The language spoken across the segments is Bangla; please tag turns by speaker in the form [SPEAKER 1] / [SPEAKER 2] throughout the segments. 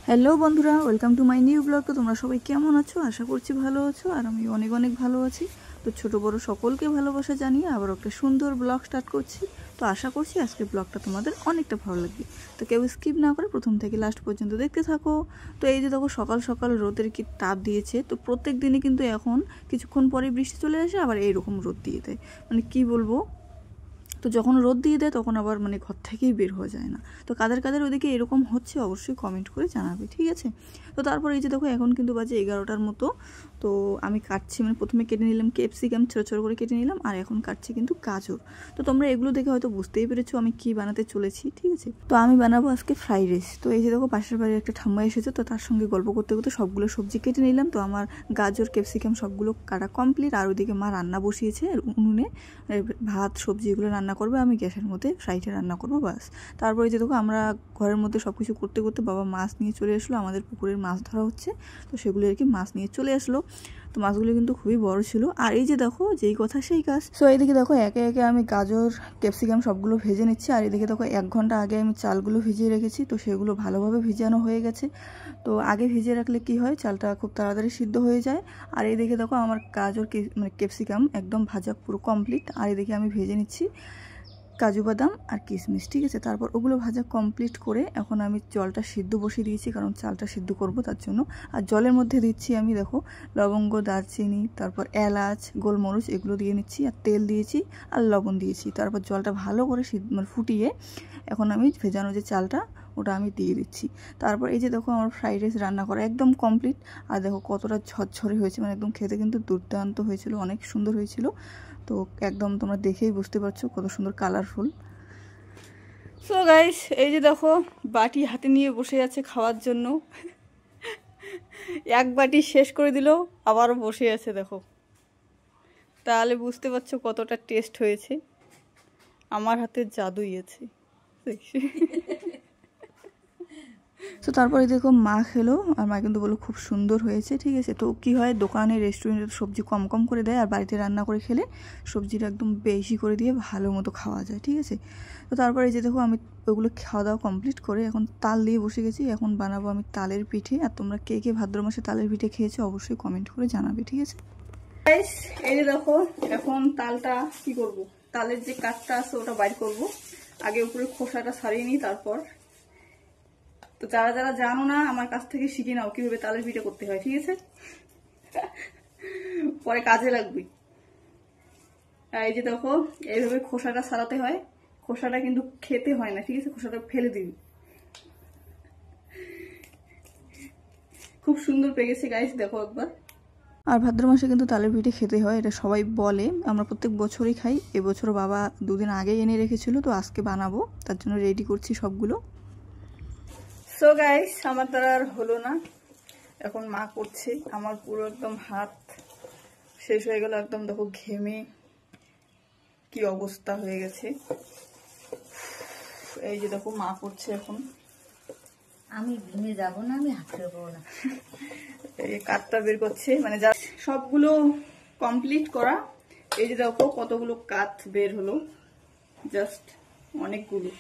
[SPEAKER 1] হ্যালো বন্ধুরা, welcome to my new blog. তো তোমরা সবাই কেমন আছো? আশা করছি ভালো আছো, আর আমি অনেক অনেক ভালো আছি। তো ছোটো বড়ো সকলকে ভালোবাসা জানিয়ে আবার একটা সুন্দর ব্লগ স্টার্ট করছি। তো আশা করছি আজকের ব্লগটা তোমাদের অনেকটা ভালো লাগবে। তো কেউ স্কিপ না করে প্রথম থেকে লাস্ট পর্যন্ত দেখতে থাকো। তো এই যে দেখো, সকাল সকাল রোদের কি তাপ দিয়েছে। তো প্রত্যেক দিনই কিন্তু এখন কিছুক্ষণ পরে বৃষ্টি চলে আসে, আবার এইরকম রোদ দিয়ে দেয়, মানে কি বলবো। তো যখন রোদ দিয়ে দেয় তখন আবার মানে ঘর থেকেই বের হয়ে যায় না। তো কাদের কাদের ওদিকে এরকম হচ্ছে অবশ্যই কমেন্ট করে জানাবে, ঠিক আছে? তো তারপর এই যে দেখো, এখন কিন্তু বাজে 11টার মতো। তো আমি কাটছি, মানে প্রথমে কেটে নিলাম ক্যাপসিকাম, ছোটো ছোটো করে কেটে নিলাম, আর এখন কাটছি কিন্তু গাজর। তো তোমরা এগুলো দেখে হয়তো বুঝতেই পেরেছো আমি কি বানাতে চলেছি, ঠিক আছে? তো আমি বানাবো আজকে ফ্রাইড রাইস। তো এই যে দেখো, পাশের বাড়ির একটা ঠাম্মা এসেছে, তো তার সঙ্গে গল্প করতে করতে সবগুলো সবজি কেটে নিলাম। তো আমার গাজর ক্যাপসিকাম সবগুলো কাটা কমপ্লিট, আর ওইদিকে মা রান্না বসিয়েছে উনুনে, ভাত সবজি এগুলো রান্না করবে, আমি গ্যাসের মধ্যে ফ্রাইডে রান্না করবো, বাস। তারপরে যে দেখো, আমরা ঘরের মধ্যে সব কিছু করতে করতে বাবা মাছ নিয়ে চলে আসলো। আমাদের পুকুরের মাছ ধরা হচ্ছে, তো সেগুলো আর কি মাছ নিয়ে চলে আসলো। তো মাছগুলো কিন্তু খুবই বড় ছিল। আর এই যে দেখো, যেই কথা সেই কাজ। সো এইদিকে দেখো, একে একে আমি গাজর ক্যাপসিকাম সবগুলো ভেজে নিচ্ছি। আর এদিকে দেখো, 1 ঘন্টা আগে আমি চালগুলো ভিজিয়ে রেখেছি, তো সেগুলো ভালোভাবে ভিজানো হয়ে গেছে। তো আগে ভিজিয়ে রাখলে কি হয়, চালটা খুব তাড়াতাড়ি সিদ্ধ হয়ে যায়। আর এইদিকে দেখো, আমার গাজর মানে ক্যাপসিকাম একদম ভাজা পুরো কমপ্লিট। আর এদিকে আমি ভেজে নিচ্ছি কাজু বাদাম আর কিশমিশ, ঠিক আছে? তারপর ওগুলো ভাজা কমপ্লিট করে এখন আমি জলটা সিদ্ধ বসিয়ে দিয়েছি, কারণ চালটা সিদ্ধ করব তার জন্য। আর জলের মধ্যে দিচ্ছি আমি দেখো লবঙ্গ, দারচিনি, তারপর এলাচ, গোলমরিচ এগুলো দিয়ে নিচ্ছি, আর তেল দিয়েছি, আর লবণ দিয়েছি। তারপর জলটা ভালো করে মানে ফুটিয়ে এখন আমি ভেজানো যে চালটা ওটা আমি দিয়ে দিচ্ছি। তারপর এই যে দেখো, আমার ফ্রাইড রাইস রান্না করা একদম কমপ্লিট। আর দেখো কতটা ঝরঝরে হয়েছে, মানে একদম খেতে কিন্তু দুর্দান্ত হয়েছিল, অনেক সুন্দর হয়েছিল। তো একদম তোমরা দেখেই বুঝতে পারছো কত সুন্দর কালারফুল। সো গাইস, এই যে দেখো, বাটি হাতে নিয়ে বসে আছে খাওয়ার জন্য। এক বাটি শেষ করে দিল, আবারও বসে আছে দেখো। তাহলে বুঝতে পারছো কতটা টেস্ট হয়েছে। আমার হাতে জাদুই আছে। তো তারপরে দেখো, মা খেলো, আর মা কিন্তু বললো খুব সুন্দর হয়েছে, ঠিক আছে? তো কি হয়, দোকানে রেস্টুরেন্টে সবজি কম কম করে দেয়, আর বাড়িতে রান্না করে খেলে সবজিটা একদম বেশি করে দিয়ে ভালো মতো খাওয়া যায়, ঠিক আছে? তো তারপরে এই যে দেখো, আমি ওগুলো খাওয়া দাওয়া কমপ্লিট করে এখন তাল দিয়ে বসে গেছি। এখন বানাবো আমি তালের পিঠে। আর তোমরা কে কে ভাদ্র মাসে তালের পিঠে খেয়েছো অবশ্যই কমেন্ট করে জানাবে, ঠিক আছে? এই যে দেখো, এখন তালটা কি করব, তালের যে কাঠটা আছে ওটা বাইর করব। আগে উপরে খোসাটা ছাড়িয়ে নিই, তারপর। তো যারা যারা জানো না, আমার কাছ থেকে শিখে নাও কিভাবে তালের পিঠে করতে হয়, ঠিক আছে? পরে কাজে লাগবে। এই যে দেখো, এইভাবে খোসাটা ছাড়াতে হয়। খোসাটা কিন্তু খেতে হয় না, ঠিক আছে? খোসাটা ফেলে দিবি। খুব সুন্দর পেকেছে গাইস, দেখো একবার। আর ভাদ্র মাসে কিন্তু তালের পিঠে খেতে হয়, এটা সবাই বলে। আমরা প্রত্যেক বছরই খাই। এবছর বাবা 2 দিন আগে এনে রেখেছিল, তো আজকে বানাবো, তার জন্য রেডি করছি সবগুলো। সো গাইস, আমার দ্বারা আর হলো না, এখন মা করছে। আমার পুরো একদম হাত শেষ হয়ে গেল, একদম দেখো ঘেমে কি অবস্থা হয়ে গেছে। এই যে দেখো, মা করছে এখন।
[SPEAKER 2] আমি ঘেমে যাবো না, আমি হাঁটতে পারবো না।
[SPEAKER 1] এই কাঠটা বের করছে, মানে যা সবগুলো কমপ্লিট করা। এই যে দেখো কতগুলো কাঠ বের হলো, জাস্ট অনেকগুলো।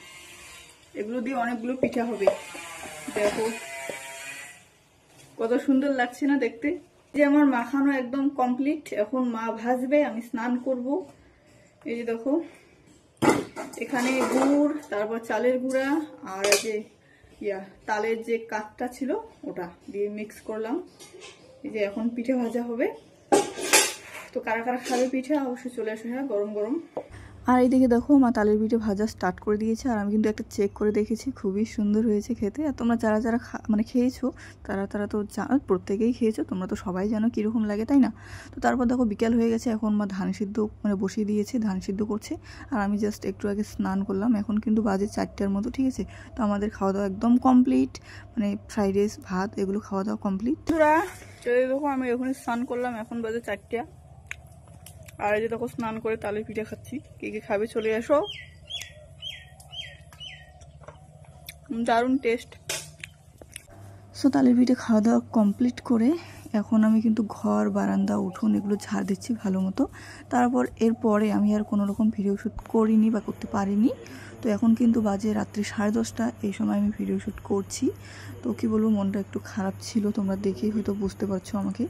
[SPEAKER 1] এগুলো দিয়ে অনেকগুলো পিঠা হবে, দেখো কত সুন্দর লাগছে না দেখতে। যে আমার মাখানো একদম কমপ্লিট, এখন মা ভাজবে, আমি স্নান করব। এই যে দেখো, এখানে গুড়, তারপর চালের গুঁড়া, আর যে তালের যে কাঠটা ছিল ওটা দিয়ে মিক্স করলাম। এই যে এখন পিঠে ভাজা হবে। তো কারা কারা খাবে পিঠে অবশ্যই চলে আসে, হ্যাঁ, গরম গরম। আর এইদিকে দেখো, মা তালের পিঠে ভাজা স্টার্ট করে দিয়েছে, আর আমি কিন্তু একটা চেক করে দেখেছি, খুবই সুন্দর হয়েছে খেতে। আর তোমরা যারা যারা মানে খেয়েছো তারা তো প্রত্যেকেই খেয়েছো, তোমরা তো সবাই জানো কীরকম লাগে, তাই না? তো তারপর দেখো বিকেল হয়ে গেছে, এখন মা ধান সিদ্ধ মানে বসিয়ে দিয়েছে, ধান সিদ্ধ করছে। আর আমি জাস্ট একটু আগে স্নান করলাম, এখন কিন্তু বাজে 4টার মতো, ঠিক আছে? তো আমাদের খাওয়া দাওয়া একদম কমপ্লিট, মানে ফ্রাইড রাইস, ভাত এগুলো খাওয়া দাওয়া কমপ্লিট। দেখো, আমি এখন স্নান করলাম, এখন বাজে 4টা। আর এই যে দেখো, স্নান করে তালের পিঠা খাচ্ছি। কে কে খাবে চলে আসো, দারুণ টেস্ট। সো তালের পিঠে খাওয়া দাওয়া কমপ্লিট করে এখন আমি কিন্তু ঘর, বারান্দা, উঠোন এগুলো ঝাড় দিচ্ছি ভালো মতো। তারপর এরপরে আমি আর কোনো রকম ভিডিও শ্যুট করিনি বা করতে পারিনি। তো তো এখন কিন্তু বাজে রাত্রি 10:30, এই সময় আমি ভিডিও শ্যুট করছি। তো কী বলবো, মনটা একটু খারাপ ছিল, তোমরা দেখেই হয়তো বুঝতে পারছো আমাকে।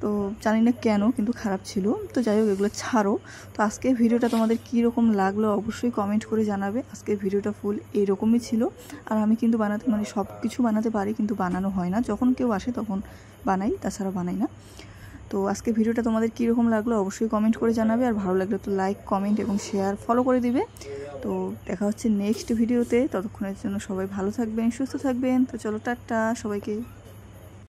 [SPEAKER 1] তো জানি না কেন, কিন্তু খারাপ ছিল। তো যাই হোক, এগুলো ছাড়ো। তো আজকের ভিডিওটা তোমাদের কীরকম লাগলো অবশ্যই কমেন্ট করে জানাবে। আজকের ভিডিওটা ফুল এরকমই ছিল। আর আমি কিন্তু সব কিছু বানাতে পারি, কিন্তু বানানো হয় না। যখন কেউ আসে তখন বানাই, তাছাড়া বানাই না। তো আজকে ভিডিওটা তোমাদের কীরকম লাগলো অবশ্যই কমেন্ট করে জানাবে। আর ভালো লাগলে তো লাইক, কমেন্ট এবং শেয়ার, ফলো করে দিবে। তো দেখা হচ্ছে নেক্সট ভিডিওতে। ততক্ষণের জন্য সবাই ভালো থাকবেন, সুস্থ থাকবেন। তো চলো, টাটা সবাইকে।